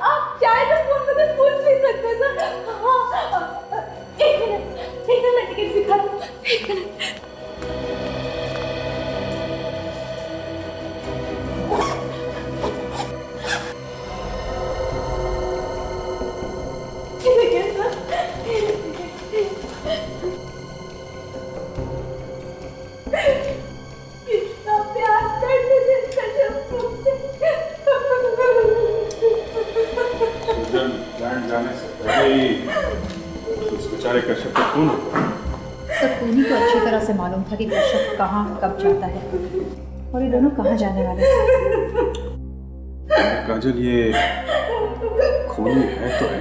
आप चाहे तो फोन में कुछ पूछ भी सकते सर। हाँ एक मिनट मैं टिकट दिखा दूँ। एक मिनट। कितना प्यार करते थे कश्यप मुझसे। स्विट्जरलैंड जाने से पहले ही उस बेचारे कश्यप का खून। सब उन्हीं को अच्छी तरह से मालूम था कि कश्यप कहाँ कब जाता है और ये दोनों कहाँ जाने वाले थे। काजल, ये खूनी है तो है।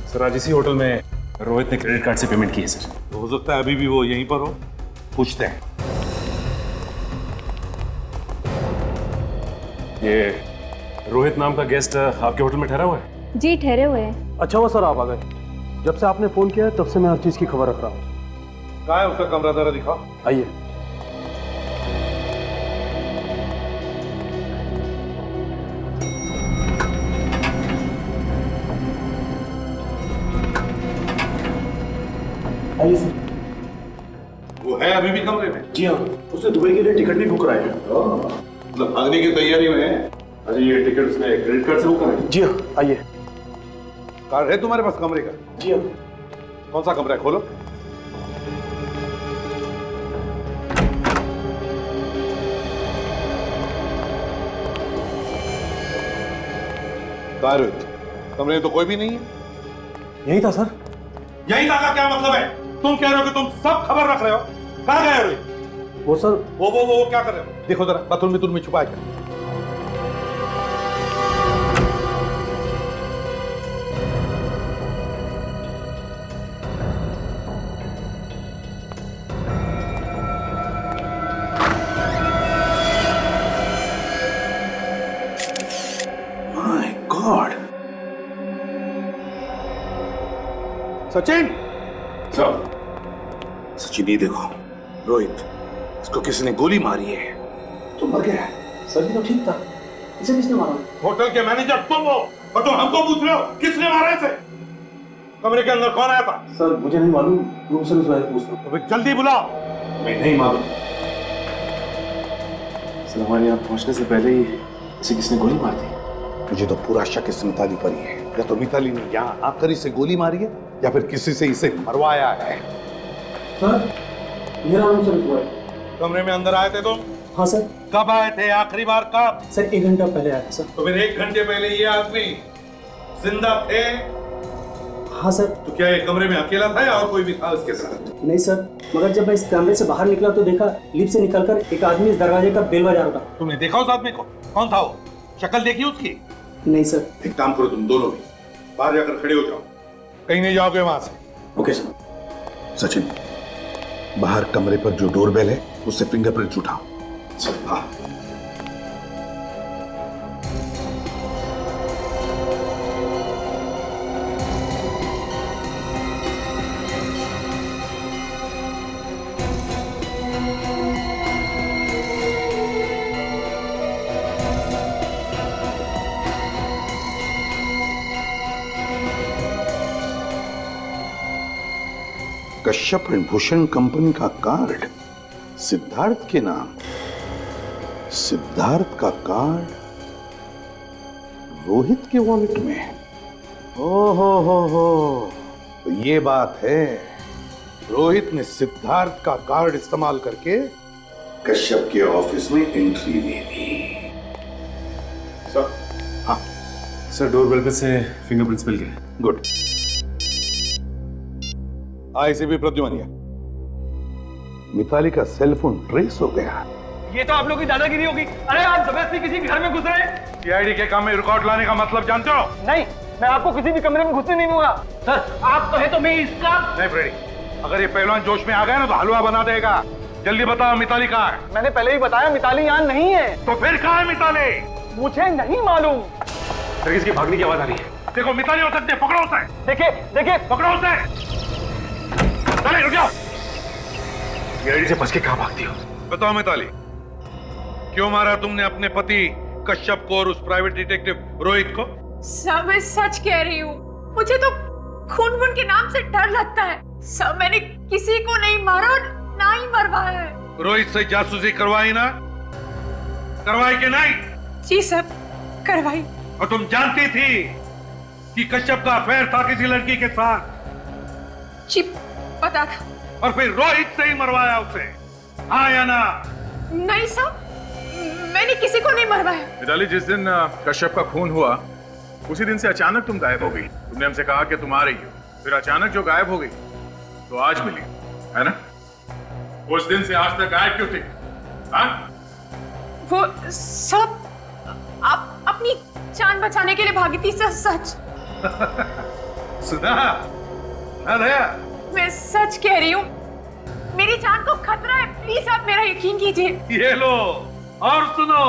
सर आज इसी होटल में रोहित ने क्रेडिट कार्ड से पेमेंट की है सर। तो हो सकता है अभी भी वो यहीं पर हो, पूछते हैं। ये रोहित नाम का गेस्ट आपके होटल में ठहरा हुआ है? जी ठहरे हुए हैं। अच्छा हुआ सर आप आ गए। जब से आपने फोन किया तब से मैं हर चीज की खबर रख रहा हूँ। कहाँ है उसका कमरा, जरा दिखाओ। आइए। आइए सर। वो है अभी भी कमरे में? जी हाँ, उसने दुबई के लिए टिकट भी बुक कराया है। मतलब भागने की तैयारी में है? अरे ये टिकट उसने क्रेडिट कार्ड से बुक करा है? जी हाँ, आइए। कार्ड है तुम्हारे पास कमरे का? जी हाँ। कौन सा कमरा है, खोलो। रोहित, कमरे में तो कोई भी नहीं है। यही था सर। यही था का क्या मतलब है? तुम कह रहे हो कि तुम सब खबर रख रहे हो। कहाँ गए रोहित? वो सर वो क्या कर रहे हो? देखो जरा, बाथरूम में छुपा है। सचिन सचिन, ये देखो, रोहित, इसको किसी ने गोली मारी है। तो मर गया है। सर, ये तो ठीक था, इसे किसने मारा? होटल के मैनेजर तुम हो और तुम हमको पूछ रहे हो किसने मारा इसे? कमरे के अंदर कौन आया था? सर, मुझे नहीं मालूम, रूम सर्विस वाले पूछ लो। तो फिर जल्दी बुलाओ। मैं नहीं मालूम सर, हमारे यहाँ पहुंचने से पहले ही इसे किसने गोली मार दी। मुझे तो पूरा शक इस मिताली पर ही है। या तो मिताली ने यहाँ आकर इसे गोली मारी है या फिर किसी से इसे मरवाया है। सर, मेरा रूम सर्विस हुआ है। कमरे में अंदर आए थे तुम? हाँ सर। कब आए थे आखिरी बार, कब? सर, 1 घंटा पहले आया था सर। तो फिर 1 घंटे पहले ये आदमी जिंदा थे? हाँ सर। तो क्या ये कमरे में अकेला था या और कोई भी था उसके साथ? नहीं सर, मगर जब मैं इस कमरे से बाहर निकला तो देखा लिफ्ट से निकलकर एक आदमी इस दरवाजे का बेल बजा रहा था। तुमने देखा उस आदमी को? कौन था वो? शक्ल देखी उसकी? नहीं सर। एक काम करो, तुम दोनों भी बाहर जाकर खड़े हो जाओ, कहीं नहीं जाओगे वहां से। Okay sir. सचिन, बाहर कमरे पर जो डोरबेल है उससे फिंगरप्रिंट उठाओ। हाँ। कश्यप एंड भूषण कंपनी का कार्ड सिद्धार्थ के नाम। सिद्धार्थ का कार्ड रोहित के वॉलेट में। हो, तो ये बात है, रोहित ने सिद्धार्थ का कार्ड इस्तेमाल करके कश्यप के ऑफिस में एंट्री ले ली। सर, हाँ सर, डोरबेल पे से फिंगरप्रिंट्स मिल गए। गुड। आईसीबी प्रद्युमनिया, मिताली का सेल फोन ट्रेस हो गया। ये तो आप लोगों की दादागिरी होगी। अरे आप जबरदस्ती किसी घर में घुस रहे हैं। सीआईडी के काम में रिकॉर्ड लाने का मतलब जानते हो? नहीं, मैं आपको किसी भी कमरे में घुसने नहीं दूंगा। सर, आप कहे तो मैं इसका। नहीं फ्रेडी, अगर ये पहलवान जोश में आ गया ना तो हलवा बना देगा। जल्दी बताओ, मिताली कहाँ है? मैंने पहले ही बताया, मिताली यहाँ नहीं है। तो फिर कहाँ है मिताली? मुझे नहीं मालूम। सर, किसकी भागने की आवाज आ रही है। देखो, मिताली हो सकती है, पकड़ो उसे। देखिए, पकड़ो उसे। चले, रुक जाओ। सीआईडी से बच के कहाँ भागती हो? बताओ मिताली, क्यों मारा तुमने अपने पति कश्यप को और उस प्राइवेट डिटेक्टिव रोहित को? सर, मैं सच कह रही हूँ, मुझे तो खून के नाम से डर लगता है। सर, मैंने किसी को नहीं मारा और ना ही मरवाया है। रोहित से जासूसी करवाई ना? करवाई कि नहीं? जी सर, करवाई। और तुम जानती थी कि कश्यप का अफेयर था किसी लड़की के साथ? जी पता था। और फिर रोहित से ही मरवाया उसे, हाँ या ना? नहीं सर, मैंने किसी को नहीं मरवाया। मिताली, जिस दिन कश्यप का खून हुआ उसी दिन से अचानक तुम गायब हो गई। तुमने हमसे कहा कि तुम आ रही हो, फिर अचानक जो गायब हो गई तो आज मिली, है ना? उस दिन से आज तक गायब क्यों थी? हाँ? वो सब आप अपनी जान बचाने के लिए भागी थी सर, सच। सुना ना दया? मैं सच कह रही हूँ, मेरी जान को खतरा है, प्लीज आप मेरा यकीन कीजिए। ये लो, और सुनो,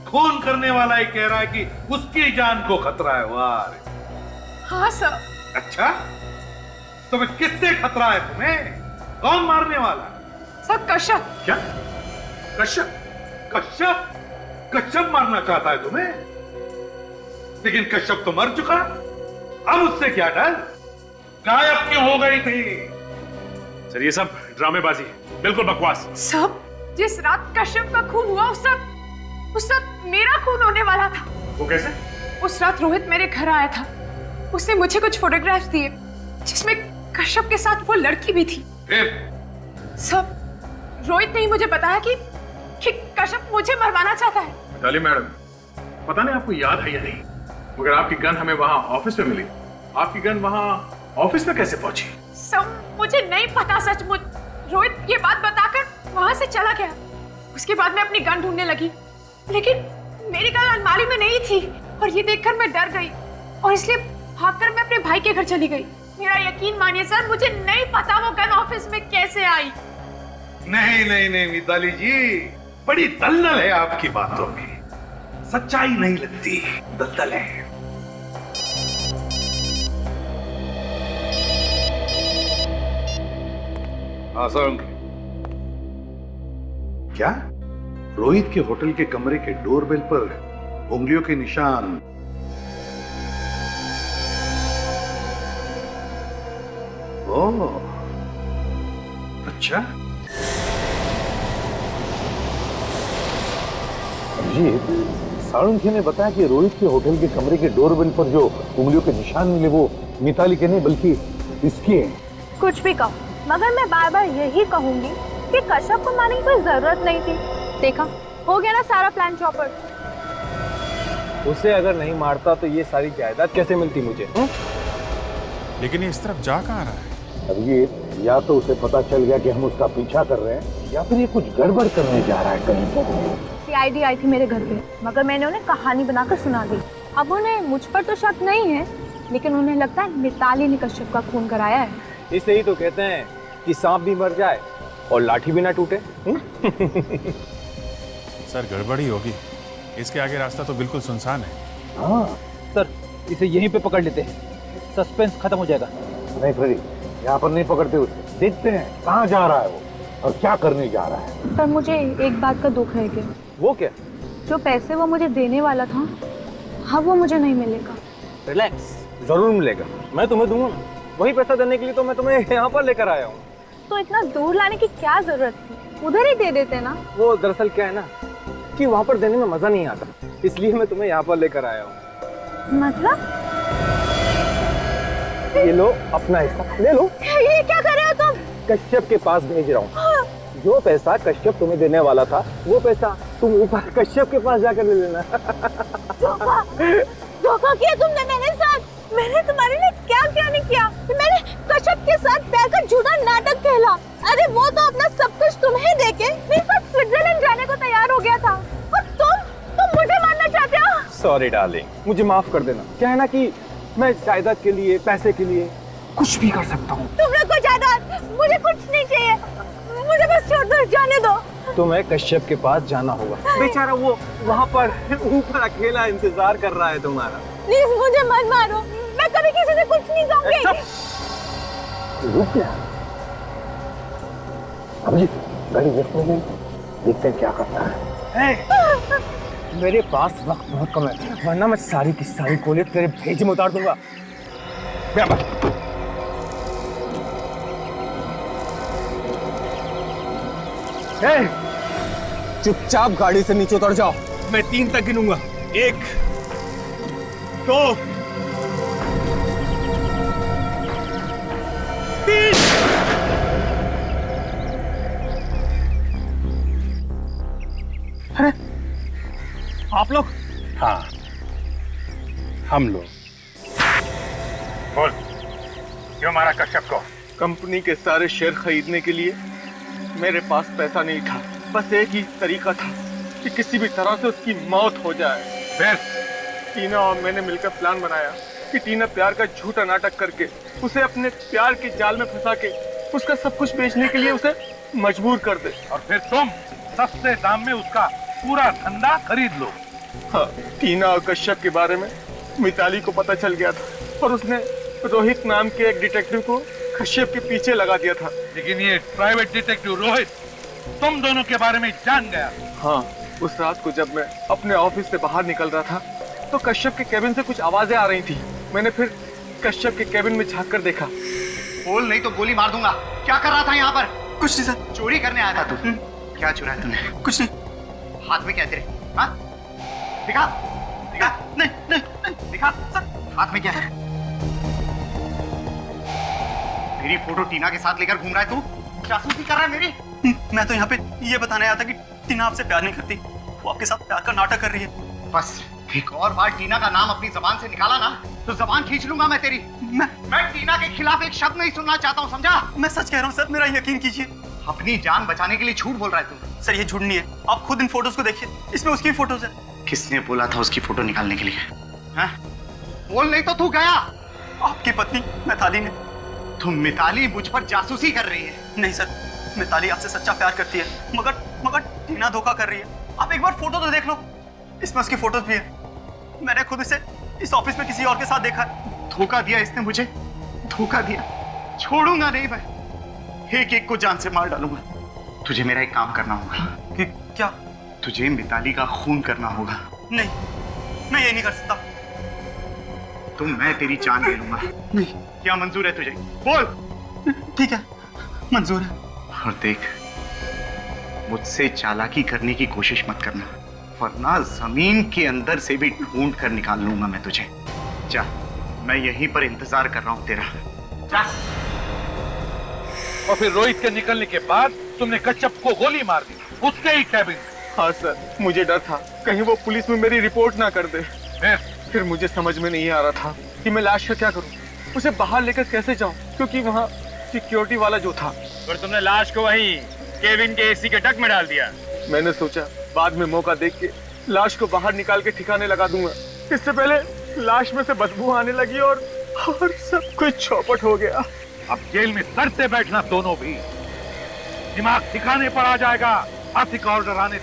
खून करने वाला ही कह रहा है कि उसकी जान को खतरा है। वाह। हाँ सर। अच्छा, तो फिर किससे खतरा है तुम्हें? कौन मारने वाला? सर, कश्यप। क्या? कश्यप? कश्यप? कश्यप मारना चाहता है तुम्हें? लेकिन कश्यप तो मर चुका, अब उससे क्या डर? गायब क्यों हो गई थी? सर, ये सब ड्रामेबाजी है, बिल्कुल बकवास। सब, जिस रात कश्यप का खून हुआ उस रात मेरा खून होने वाला था। वो कैसे? उस रात रोहित मेरे घर आया था, उसने मुझे कुछ फोटोग्राफ्स दिए जिसमें कश्यप के साथ वो लड़की भी थी। फिर? सब, रोहित ने ही मुझे बताया कि कश्यप मुझे मरवाना चाहता है। मिताली मैडम, पता नहीं आपको याद है या नहीं, मगर आपकी गन हमें वहां ऑफिस में मिली। आपकी गन वहां ऑफिस में कैसे पहुंची? सब मुझे नहीं पता सचमुच। रोहित ये बात बताकर वहां से चला गया। उसके बाद मैं अपनी गन ढूंढने लगी, लेकिन मेरी गन अलमारी में नहीं थी और ये देखकर मैं डर गई और इसलिए भागकर मैं अपने भाई के घर चली गई। मेरा यकीन मानिए सर, मुझे नहीं पता वो गन ऑफिस में कैसे आई। नहीं नहीं नहीं मिताली जी, बड़ी दलदल है आपकी बातों में, सच्चाई नहीं लगती, दलदल है। हाँ सर। क्या रोहित के होटल के कमरे के डोरबेल पर उंगलियों के निशान? ओह, अच्छा। अभिजीत, साळुंखे ने बताया कि रोहित के होटल के कमरे के डोरबेल पर जो उंगलियों के निशान मिले वो मिताली के नहीं बल्कि इसके हैं। कुछ भी कहो, मगर मैं बार बार यही कहूंगी कि कश्यप को मारने की कोई जरूरत नहीं थी। देखा, हो गया ना सारा प्लान चौपट। उसे अगर नहीं मारता तो ये सारी जायदाद कैसे मिलती मुझे? लेकिन ये इस तरफ जा कहाँ रहा है? अभिजीत, या तो उसे पता चल गया कि हम उसका पीछा कर रहे हैं या फिर ये कुछ गड़बड़ करने जा रहा है कहीं पर। सीआईडी आई थी मेरे घर पे, मगर मैंने उन्हें कहानी बनाकर सुना दी। अब उन्हें मुझ पर तो शक नहीं है, लेकिन उन्हें लगता है मिताली ने कश्यप का खून कराया है। इसे ही तो कहते हैं कि सांप भी मर जाए और लाठी भी ना टूटे। सर गड़बड़ी होगी, इसके आगे रास्ता तो बिल्कुल सुनसान है। हाँ सर, इसे यहीं पे पकड़ लेते हैं, सस्पेंस खत्म हो जाएगा। नहीं फ्रेडी, यहाँ पर नहीं पकड़ते उसे, देखते हैं कहाँ जा रहा है वो और क्या करने जा रहा है। पर मुझे एक बात का दुख है कि वो क्या? जो पैसे वो मुझे देने वाला था, हाँ वो मुझे नहीं मिलेगा। रिलैक्स, जरूर मिलेगा, मैं तुम्हें दूंगा ना। वही पैसा देने के लिए तो मैं तुम्हें यहाँ पर लेकर आया हूँ। तो इतना दूर लाने की क्या जरूरत थी, उधर ही दे देते ना। वो दरअसल क्या है ना कि वहाँ पर देने में मजा नहीं आता, इसलिए मैं तुम्हें यहाँ पर लेकर आया हूँ। मतलब? ये लो अपना हिस्सा ले लो। ये क्या कर रहे हो तुम? कश्यप के पास भेज रहा हूँ। जो पैसा कश्यप तुम्हें देने वाला था वो पैसा तुम ऊपर कश्यप के पास जाकर ले लेना। धोखा किया तुमने मेरे साथ। मैंने तुम्हारे लिए क्या क्या नहीं किया। मैंने कश्यप के साथ प्यार का झूठा नाटक खेला। अरे वो तो अपना सब कुछ तुम्हें देके मेरे साथ स्विट्जरलैंड जाने को तैयार हो गया था, और तुम मुझे मारना चाहते हो। सॉरी डार्लिंग, मुझे माफ कर देना। क्या है ना कि मैं जायदाद के लिए, पैसे के लिए कुछ भी कर सकता हूँ। तुम लोग को जायदाद, मुझे कुछ नहीं चाहिए, मुझे बस छोड़ दो, जाने दो। तुम्हें कश्यप के पास जाना होगा। बेचारा वो वहाँ पर ऊपर अकेला इंतजार कर रहा है तुम्हारा। प्लीज मुझे मत मारो, मैं कभी किसी से कुछ नहीं कहूँगी। रुक जा अभिजीत, गाड़ी लिफ्ट में गई, देखते हैं क्या करता है। मेरे पास वक्त बहुत कम है, वरना मैं सारी की सारी गोलियां तेरे भेजे में उतार दूंगा। चुपचाप गाड़ी से नीचे उतर जाओ, मैं 3 तक गिनूंगा। 1 2 3। अरे आप लोग? हाँ, हम लोग। बोल, क्यों मारा कश्यप को? कंपनी के सारे शेयर खरीदने के लिए मेरे पास पैसा नहीं था। बस एक ही तरीका था कि किसी भी तरह से उसकी मौत हो जाए। फिर टीना और मैंने मिलकर प्लान बनाया कि टीना प्यार का झूठा नाटक करके उसे अपने प्यार के जाल में फंसा के उसका सब कुछ बेचने के लिए उसे मजबूर कर दे। और फिर तुम सस्ते दाम में उसका पूरा धंधा खरीद लो। हाँ, टीना और कश्यप के बारे में मिताली को पता चल गया था और उसने रोहित नाम के एक डिटेक्टिव को कश्यप के पीछे लगा दिया था। लेकिन ये प्राइवेट डिटेक्टिव रोहित तुम दोनों के बारे में जान गया। हाँ, उस रात को जब मैं अपने ऑफिस से बाहर निकल रहा था तो कश्यप के केबिन से कुछ आवाजें आ रही थी। मैंने फिर कश्यप के केबिन में झांक कर देखा। बोल नहीं तो गोली मार दूंगा। क्या कर रहा था यहाँ पर? कुछ नहीं सर। चोरी करने आया था तू? क्या चुराया तूने? कुछ नहीं। हाथ में क्या तेरे? हाँ? दिखा, दिखा। नहीं, नहीं, नहीं, दिखा सर। हाथ में क्या है? मेरी फोटो टीना के साथ लेकर घूम रहा है तू? जासूसी कर रहा है मेरी? मैं तो यहाँ पे ये बताने आया था कि टीना आपसे प्यार नहीं करती, वो आपके साथ प्यार का नाटक कर रही है। बस एक और बार टीना का नाम अपनी जबान से निकाला ना तो जबान खींच लूंगा मैं तेरी। मैं टीना के खिलाफ एक शब्द नहीं सुनना चाहता हूँ, समझा? मैं सच कह रहा हूँ सर, मेरा यकीन कीजिए। अपनी जान बचाने के लिए झूठ बोल रहा है तू। सर ये झूठ नहीं है, आप खुद इन फोटोज को देखिए, इसमें उसकी फोटोज है। किसने बोला था उसकी फोटो निकालने के लिए? हाँ? बोल नहीं तो तू गया। आपकी पत्नी मिताली ने। तुम मिताली मुझ पर जासूसी कर रही है? नहीं सर, मिताली आपसे सच्चा प्यार करती है, मगर टीना धोखा कर रही है। आप एक बार फोटो तो देख लो, इसमें उसकी फोटोज भी है। मैंने खुद इसे इस ऑफिस में किसी और के साथ देखा है। धोखा दिया इसने मुझे, धोखा दिया। छोड़ूंगा नहीं मैं। एक एक को जान से मार डालूंगा। तुझे मेरा एक काम करना होगा। कि क्या? तुझे मिताली का खून करना होगा। नहीं, मैं ये नहीं कर सकता। तो मैं तेरी जान ले लूंगा। नहीं। क्या मंजूर है तुझे? बोल। ठीक है, मंजूर है। और देख, मुझसे चालाकी करने की कोशिश मत करना, वरना जमीन के अंदर से भी ढूंढ कर निकाल लूंगा मैं तुझे। जा, मैं यहीं पर इंतजार कर रहा हूं तेरा। जा। और फिर रोहित के निकलने के बाद तुमने कश्यप को गोली मार दी उसके ही कैबिन। हाँ सर, मुझे डर था कहीं वो पुलिस में मेरी रिपोर्ट ना कर दे। फिर मुझे समझ में नहीं आ रहा था कि मैं लाश का क्या करूं, उसे बाहर लेकर कैसे जाऊं, क्योंकि वहाँ सिक्योरिटी वाला जो था। पर तुमने लाश को वहीं केबिन के एसी के डक में डाल दिया। मैंने सोचा बाद में मौका देख के लाश को बाहर निकाल के ठिकाने लगा दूंगा। इससे पहले लाश में से बदबू आने लगी और सब कुछ चौपट हो गया। अब जेल में सर से बैठना दोनों भी, दिमाग ठिकाने पर आ जाएगा। आर्थिक ऑर्डर आने